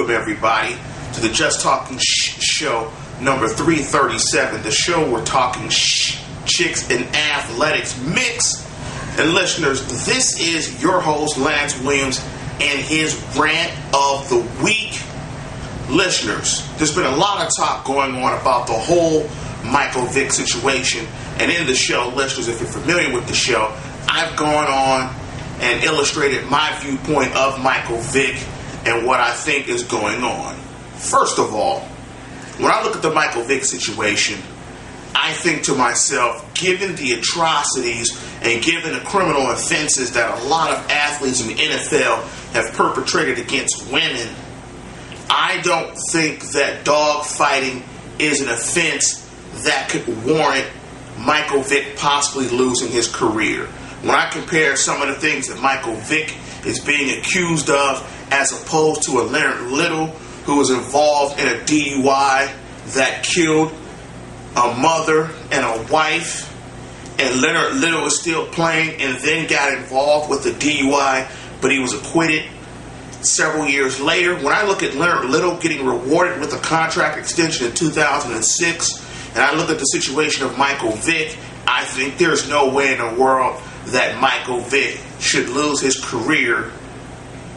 welcome everybody to the Just Talking Show number 337, the show we're talking chicks and athletics mix. And listeners, this is your host, Lance Williams, and his rant of the week. Listeners, there's been a lot of talk going on about the whole Michael Vick situation. And in the show, listeners, if you're familiar with the show, I've gone on and illustrated my viewpoint of Michael Vick and what I think is going on. First of all, when I look at the Michael Vick situation, I think to myself, given the atrocities and given the criminal offenses that a lot of athletes in the NFL have perpetrated against women, I don't think that dog fighting is an offense that could warrant Michael Vick possibly losing his career. When I compare some of the things that Michael Vick is being accused of as opposed to a Leonard Little who was involved in a DUI that killed a mother and a wife, and Leonard Little is still playing and then got involved with the DUI, but he was acquitted several years later. When I look at Leonard Little getting rewarded with a contract extension in 2006, and I look at the situation of Michael Vick, I think there's no way in the world that Michael Vick should lose his career.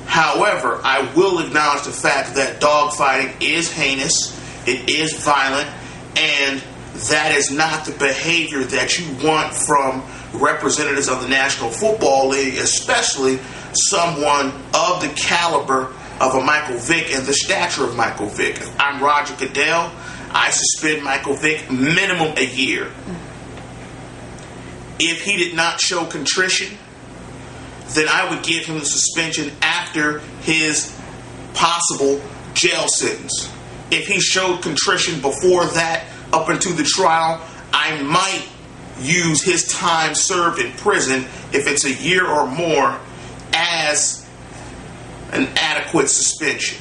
However, I will acknowledge the fact that dogfighting is heinous, it is violent, and that is not the behavior that you want from representatives of the National Football League, especially someone of the caliber of a Michael Vick and the stature of Michael Vick. If I'm Roger Goodell, I suspend Michael Vick minimum a year. If he did not show contrition, then I would give him the suspension after his possible jail sentence. If he showed contrition before that, up into the trial, I might use his time served in prison, if it's a year or more, as an adequate suspension.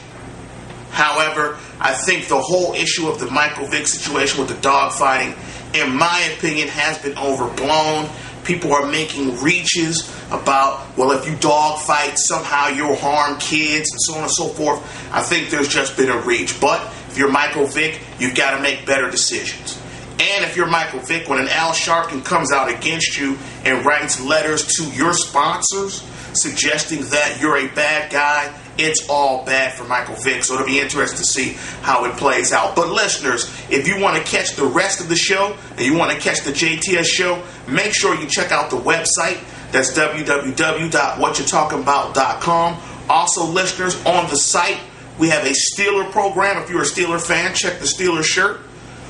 However, I think the whole issue of the Michael Vick situation with the dogfighting, in my opinion, has been overblown. People are making reaches about, well, if you dogfight, somehow you'll harm kids and so on and so forth. I think there's just been a reach. But if you're Michael Vick, you've got to make better decisions. And if you're Michael Vick, when an Al Sharpton comes out against you and writes letters to your sponsors suggesting that you're a bad guy, it's all bad for Michael Vick. So it'll be interesting to see how it plays out. But listeners, if you want to catch the rest of the show and you want to catch the JTS show, make sure you check out the website. That's www.WhatChaTalkinBout.com. Also, listeners, on the site, we have a Steeler program. If you're a Steeler fan, check the Steeler shirt.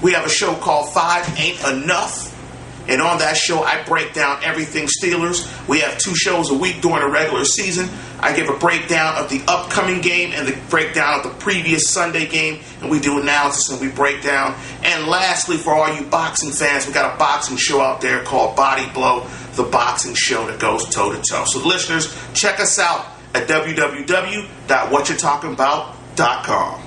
We have a show called 5 Ain't Enough. And on that show, I break down everything Steelers. We have 2 shows a week during the regular season. I give a breakdown of the upcoming game and the breakdown of the previous Sunday game. And we do analysis and we break down. And lastly, for all you boxing fans, we got a boxing show out there called Body Blow, the boxing show that goes toe-to-toe. So listeners, check us out at www.WhatChaTalkinBout.com.